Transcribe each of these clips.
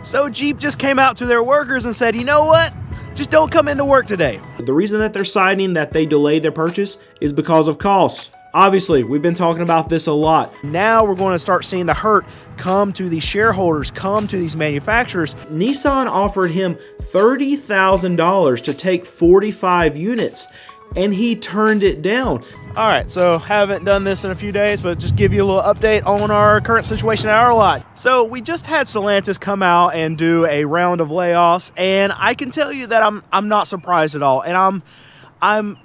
So Jeep just came out to their workers and said, you know what? Just don't come into work today. The reason that they're citing that they delayed their purchase is because of costs. Obviously, we've been talking about this a lot. Now we're going to start seeing the hurt come to these shareholders, come to these manufacturers. Nissan offered him $30,000 to take 45 units, and he turned it down. All right, so haven't done this in a few days, but just give you a little update on our current situation at our lot. So we just had Stellantis come out and do a round of layoffs, and I can tell you that I'm not surprised at all, and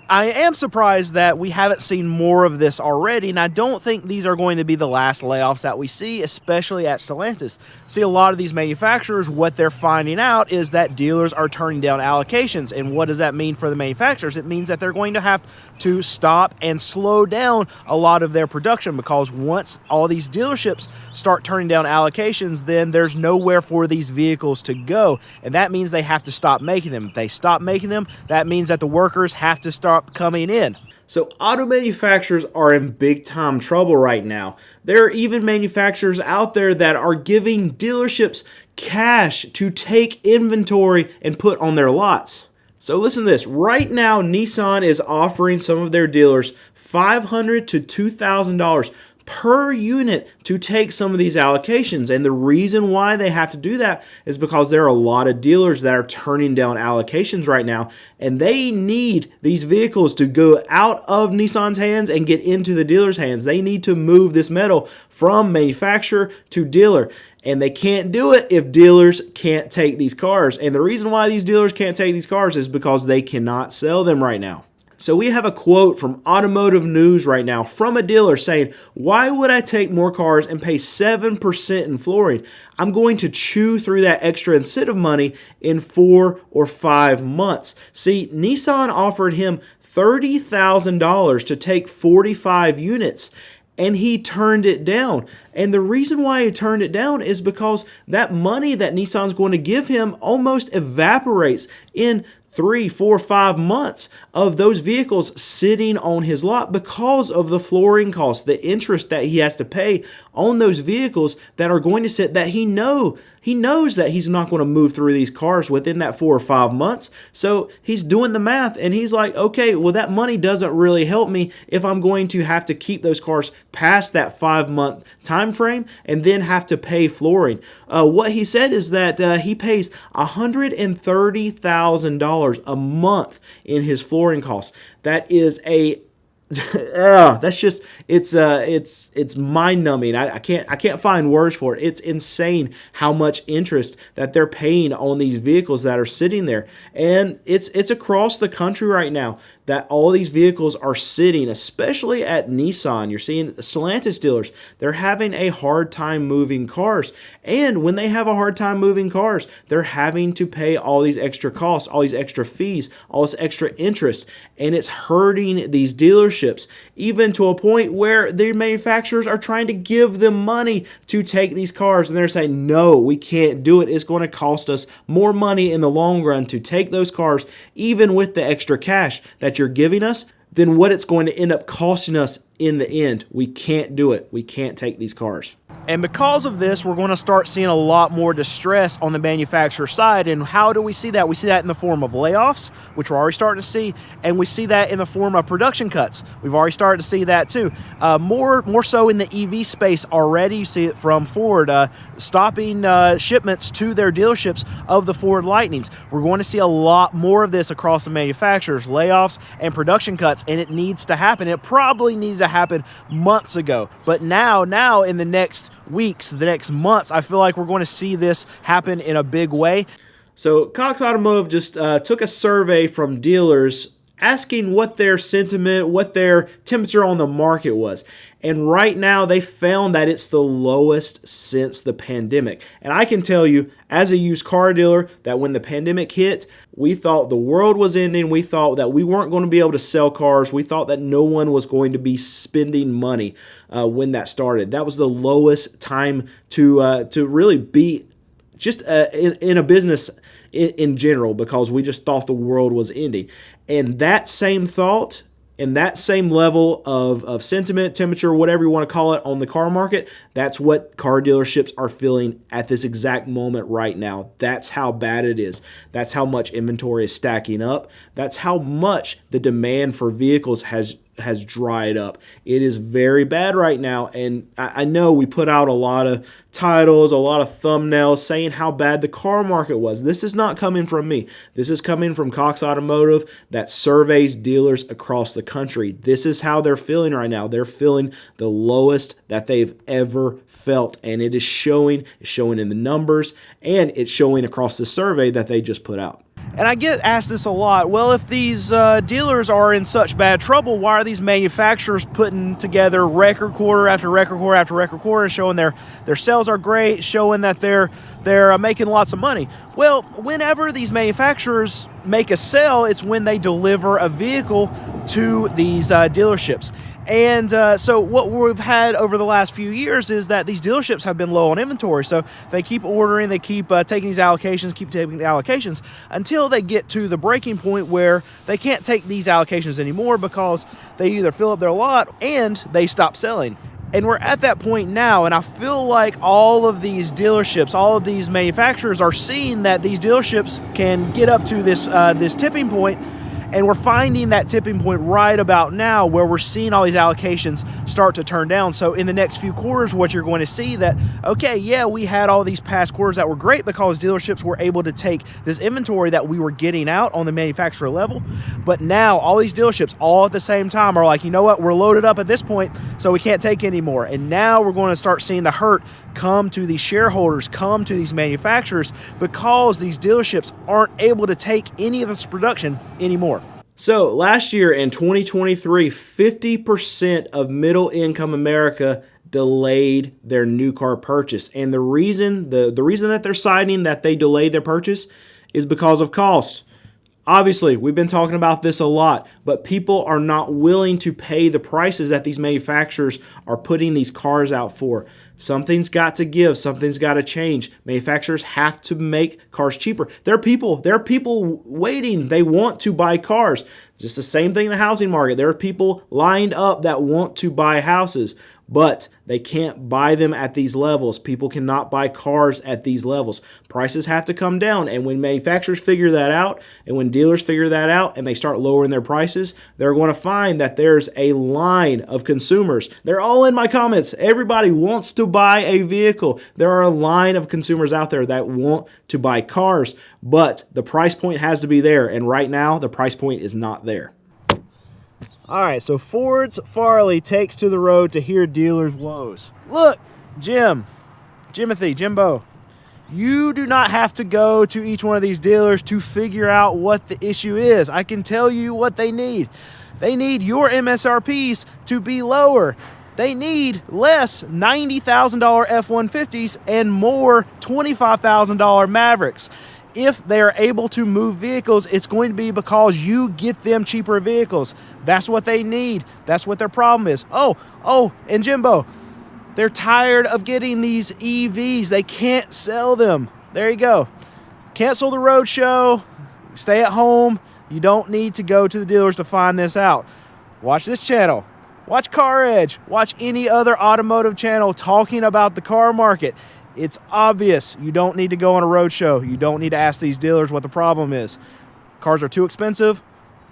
I am surprised that we haven't seen more of this already, and I don't think these are going to be the last layoffs that we see, especially at Stellantis. See, a lot of these manufacturers, what they're finding out is that dealers are turning down allocations, and what does that mean for the manufacturers? It means that they're going to have to stop and slow down a lot of their production, because once all these dealerships start turning down allocations, then there's nowhere for these vehicles to go, and that means they have to stop making them. If they stop making them, that means that the workers have to start coming in. So auto manufacturers are in big time trouble right now. There are even manufacturers out there that are giving dealerships cash to take inventory and put on their lots. So listen to this. Right now, Nissan is offering some of their dealers $500 to $2,000 per unit to take some of these allocations. And the reason why they have to do that is because there are a lot of dealers that are turning down allocations right now, and they need these vehicles to go out of Nissan's hands and get into the dealer's hands. They need to move this metal from manufacturer to dealer, and they can't do it if dealers can't take these cars. And the reason why these dealers can't take these cars is because they cannot sell them right now. So we have a quote from Automotive News right now from a dealer saying, "Why would I take more cars and pay 7% in flooring? I'm going to chew through that extra incentive money in 4 or 5 months." See, Nissan offered him $30,000 to take 45 units, and he turned it down. And the reason why he turned it down is because that money that Nissan's going to give him almost evaporates in 3, 4, 5 months of those vehicles sitting on his lot because of the flooring costs, the interest that he has to pay on those vehicles that are going to sit, that he knows that he's not going to move through these cars within that 4 or 5 months. So he's doing the math, and he's like, okay, well, that money doesn't really help me if I'm going to have to keep those cars past that 5-month time frame and then have to pay flooring. What he said is that he pays $130,000 a month in his flooring costs. That is a that's just it's mind-numbing. I can't find words for it. It's insane how much interest that they're paying on these vehicles that are sitting there, and it's across the country right now that all these vehicles are sitting, especially at Nissan. You're seeing Stellantis dealers, they're having a hard time moving cars, and when they have a hard time moving cars, they're having to pay all these extra costs, all these extra fees, all this extra interest, and it's hurting these dealerships, even to a point where the manufacturers are trying to give them money to take these cars, and they're saying, no, we can't do it. It's going to cost us more money in the long run to take those cars, even with the extra cash that you're giving us, than what it's going to end up costing us in the end. We can't do it. We can't take these cars. And because of this, we're going to start seeing a lot more distress on the manufacturer side. And how do we see that? We see that in the form of layoffs, which we're already starting to see, and we see that in the form of production cuts. We've already started to see that too. More so in the EV space already. You see it from Ford stopping shipments to their dealerships of the Ford Lightnings. We're going to see a lot more of this across the manufacturers, layoffs and production cuts, and it needs to happen. It probably needed to happen months ago, but now in the next weeks, the next months, I feel like we're going to see this happen in a big way. So Cox Automotive just took a survey from dealers asking what their sentiment, what their temperature on the market was. And right now they found that it's the lowest since the pandemic. And I can tell you, as a used car dealer, that when the pandemic hit, we thought the world was ending. We thought that we weren't going to be able to sell cars. We thought that no one was going to be spending money when that started. That was the lowest time to really be just in a business in general, because we just thought the world was ending. And that same thought And that same level of sentiment, temperature, whatever you want to call it on the car market, that's what car dealerships are feeling at this exact moment right now. That's how bad it is. That's how much inventory is stacking up. That's how much the demand for vehicles has dried up. It is very bad right now, and I know we put out a lot of titles, a lot of thumbnails saying how bad the car market was. This is not coming from me. This is coming from Cox Automotive that surveys dealers across the country. This is how they're feeling right now. They're feeling the lowest that they've ever felt, and it is showing. It's showing in the numbers, and it's showing across the survey that they just put out. And I get asked this a lot. Well, if these dealers are in such bad trouble, why are these manufacturers putting together record quarter after record quarter after record quarter, showing their sales are great, showing that they're making lots of money? Well, whenever these manufacturers make a sale, it's when they deliver a vehicle to these dealerships. And so what we've had over the last few years is that these dealerships have been low on inventory. So they keep ordering, they keep taking these allocations until they get to the breaking point where they can't take these allocations anymore because they either fill up their lot and they stop selling. And we're at that point now, and I feel like all of these dealerships, all of these manufacturers are seeing that these dealerships can get up to this tipping point. And we're finding that tipping point right about now where we're seeing all these allocations start to turn down. So in the next few quarters, what you're going to see that, okay, yeah, we had all these past quarters that were great because dealerships were able to take this inventory that we were getting out on the manufacturer level. But now all these dealerships all at the same time are like, you know what, we're loaded up at this point, so we can't take anymore. And now we're going to start seeing the hurt come to these shareholders, come to these manufacturers because these dealerships aren't able to take any of this production anymore. So last year in 2023, 50% of middle income America delayed their new car purchase. And the reason that they're citing that they delayed their purchase is because of cost. Obviously, we've been talking about this a lot, but people are not willing to pay the prices that these manufacturers are putting these cars out for. Something's got to give. Something's got to change. Manufacturers have to make cars cheaper. There are people waiting. They want to buy cars. Just the same thing in the housing market. There are people lined up that want to buy houses, but they can't buy them at these levels. People cannot buy cars at these levels. Prices have to come down. And when manufacturers figure that out, and when dealers figure that out, and they start lowering their prices, they're going to find that there's a line of consumers. They're all in my comments. Everybody wants to buy a vehicle. There are a line of consumers out there that want to buy cars, but the price point has to be there. And right now, the price point is not there. All right, so Ford's Farley takes to the road to hear dealers' woes. Look, Jimbo, you do not have to go to each one of these dealers to figure out what the issue is. I can tell you what they need. They need your MSRPs to be lower. They need less $90,000 F-150s and more $25,000 Mavericks. If they're able to move vehicles, it's going to be because you get them cheaper vehicles. That's what they need. That's what their problem is. Oh, and Jimbo, they're tired of getting these EVs. They can't sell them. There you go. Cancel the road show. Stay at home. You don't need to go to the dealers to find this out. Watch this channel. Watch Car Edge. Watch any other automotive channel talking about the car market. It's obvious. You don't need to go on a road show. You don't need to ask these dealers what the problem is. Cars are too expensive,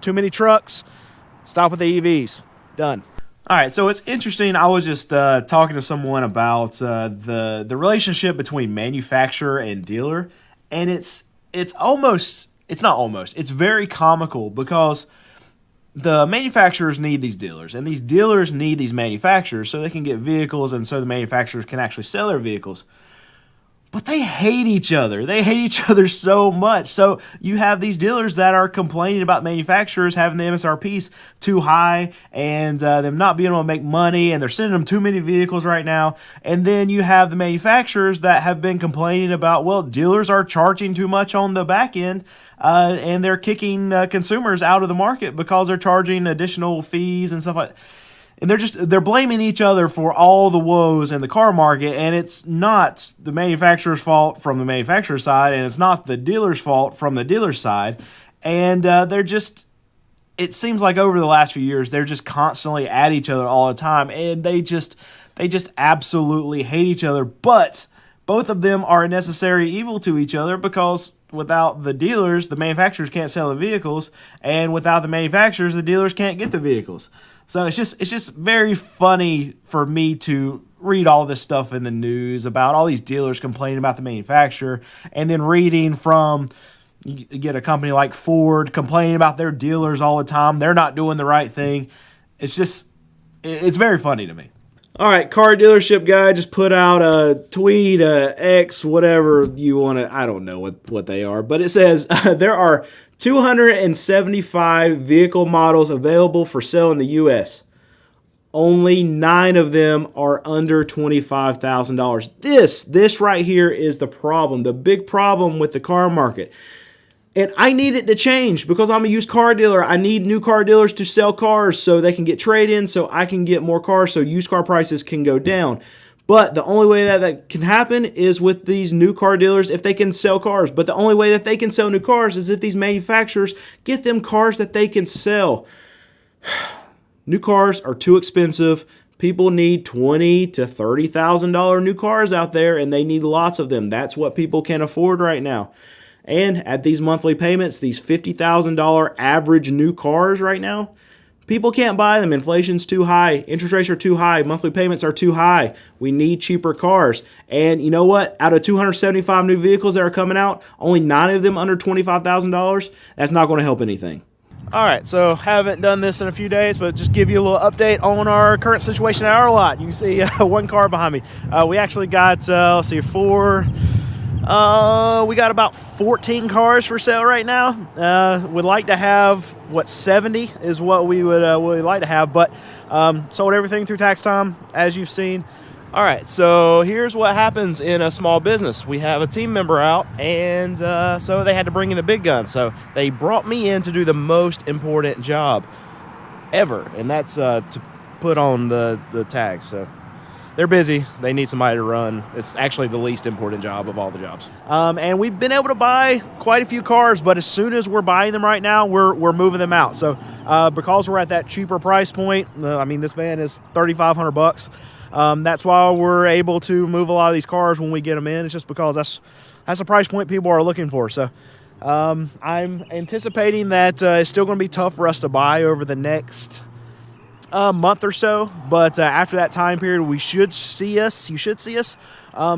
too many trucks. Stop with the EVs. Done. All right, so it's interesting. I was just talking to someone about the relationship between manufacturer and dealer, and it's very comical because the manufacturers need these dealers, and these dealers need these manufacturers so they can get vehicles and so the manufacturers can actually sell their vehicles. But they hate each other. They hate each other so much. So you have these dealers that are complaining about manufacturers having the MSRPs too high and them not being able to make money, and they're sending them too many vehicles right now. And then you have the manufacturers that have been complaining about, well, dealers are charging too much on the back end, and they're kicking consumers out of the market because they're charging additional fees and stuff like that. And they're blaming each other for all the woes in the car market, and it's not the manufacturer's fault from the manufacturer's side, and it's not the dealer's fault from the dealer's side. And they're just it seems like over the last few years they're just constantly at each other all the time, and they just absolutely hate each other. But both of them are a necessary evil to each other, because without the dealers, the manufacturers can't sell the vehicles, and without the manufacturers, the dealers can't get the vehicles. So it's just very funny for me to read all this stuff in the news about all these dealers complaining about the manufacturer, and then reading from, you get a company like Ford complaining about their dealers all the time. They're not doing the right thing. It's very funny to me. All right, car dealership guy just put out a tweet, X, whatever you want to, I don't know what they are, but it says there are 275 vehicle models available for sale in the U.S. Only 9 of them are under $25,000. This right here is the problem, the big problem with the car market. And I need it to change because I'm a used car dealer. I need new car dealers to sell cars so they can get trade-ins, so I can get more cars, so used car prices can go down. But the only way that can happen is with these new car dealers if they can sell cars. But the only way that they can sell new cars is if these manufacturers get them cars that they can sell. New cars are too expensive. People need $20,000 to $30,000 new cars out there, and they need lots of them. That's what people can afford right now. And at these monthly payments, these $50,000 average new cars right now, people can't buy them. Inflation's too high. Interest rates are too high. Monthly payments are too high. We need cheaper cars. And you know what? Out of 275 new vehicles that are coming out, only 9 of them under $25,000. That's not going to help anything. All right, so haven't done this in a few days, but just give you a little update on our current situation at our lot. You can see one car behind me. We actually got, we got about 14 cars for sale right now. Would like to have, 70 is what we would like to have, but sold everything through tax time, as you've seen. All right, so here's what happens in a small business. We have a team member out, and so they had to bring in the big guns. So they brought me in to do the most important job ever, and that's to put on the tags. So they're busy. They need somebody to run. It's actually the least important job of all the jobs. And we've been able to buy quite a few cars, but as soon as we're buying them right now, we're moving them out. So because we're at that cheaper price point, this van is $3,500. That's why we're able to move a lot of these cars when we get them in. It's just because that's the price point people are looking for. So I'm anticipating that it's still going to be tough for us to buy over the next month or so, but after that time period, you should see us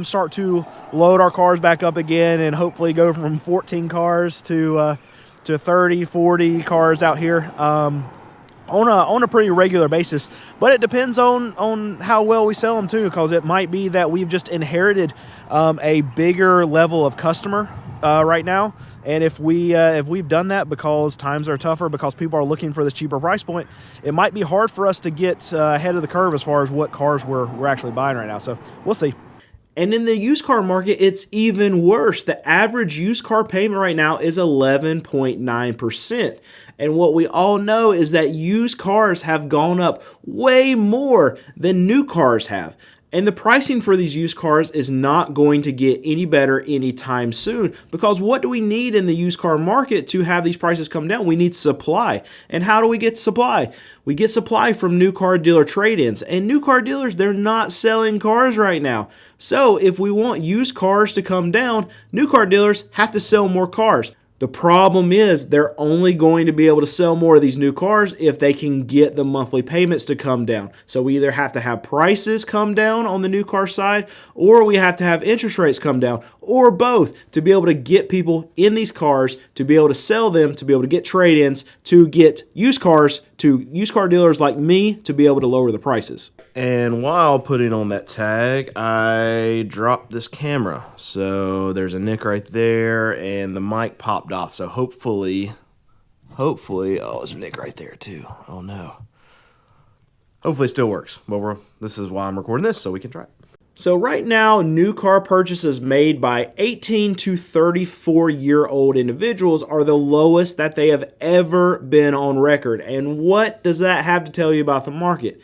start to load our cars back up again, and hopefully go from 14 cars to 30, 40 cars out here on a pretty regular basis. But it depends on how well we sell them too, because it might be that we've just inherited a bigger level of customer right now, and if we've done that because times are tougher, because people are looking for this cheaper price point, it might be hard for us to get ahead of the curve as far as what cars we're actually buying right now. So we'll see. And in the used car market, it's even worse. The average used car payment right now is 11.9%. And what we all know is that used cars have gone up way more than new cars have. And the pricing for these used cars is not going to get any better anytime soon, because what do we need in the used car market to have these prices come down? We need supply. And how do we get supply? We get supply from new car dealer trade-ins. And new car dealers, they're not selling cars right now. So if we want used cars to come down, new car dealers have to sell more cars. The problem is they're only going to be able to sell more of these new cars if they can get the monthly payments to come down. So we either have to have prices come down on the new car side, or we have to have interest rates come down, or both, to be able to get people in these cars, to be able to sell them, to be able to get trade-ins, to get used cars to used car dealers like me to be able to lower the prices. And while putting on that tag, I dropped this camera. So there's a nick right there, and the mic popped off. So hopefully, oh, there's a nick right there too. Oh no. Hopefully it still works. But this is why I'm recording this, so we can try it. So right now, new car purchases made by 18 to 34-year-old individuals are the lowest that they have ever been on record. And what does that have to tell you about the market?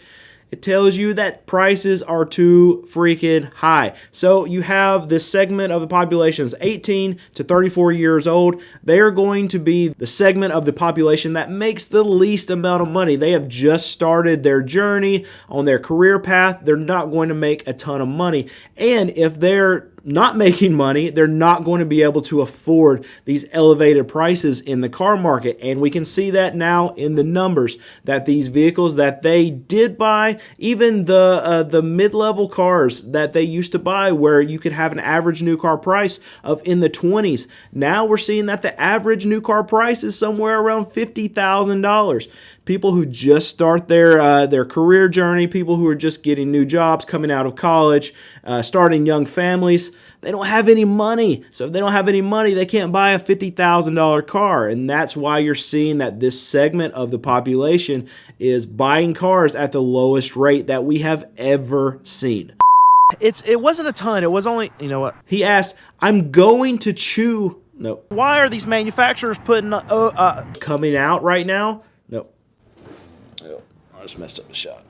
It tells you that prices are too freaking high. So you have this segment of the population is 18 to 34 years old. They are going to be the segment of the population that makes the least amount of money. They have just started their journey on their career path. They're not going to make a ton of money. And if they're not making money, they're not going to be able to afford these elevated prices in the car market. And we can see that now in the numbers that these vehicles that they did buy, even the mid-level cars that they used to buy where you could have an average new car price of in the 20s. Now we're seeing that the average new car price is somewhere around $50,000. People who just start their career journey, people who are just getting new jobs, coming out of college, starting young families, they don't have any money. So if they don't have any money, they can't buy a $50,000 car. And that's why you're seeing that this segment of the population is buying cars at the lowest rate that we have ever seen. It wasn't a ton. It was only, you know what? He asked, I'm going to chew. No. Why are these manufacturers putting Coming out right now? No. Oh, I just messed up the shot.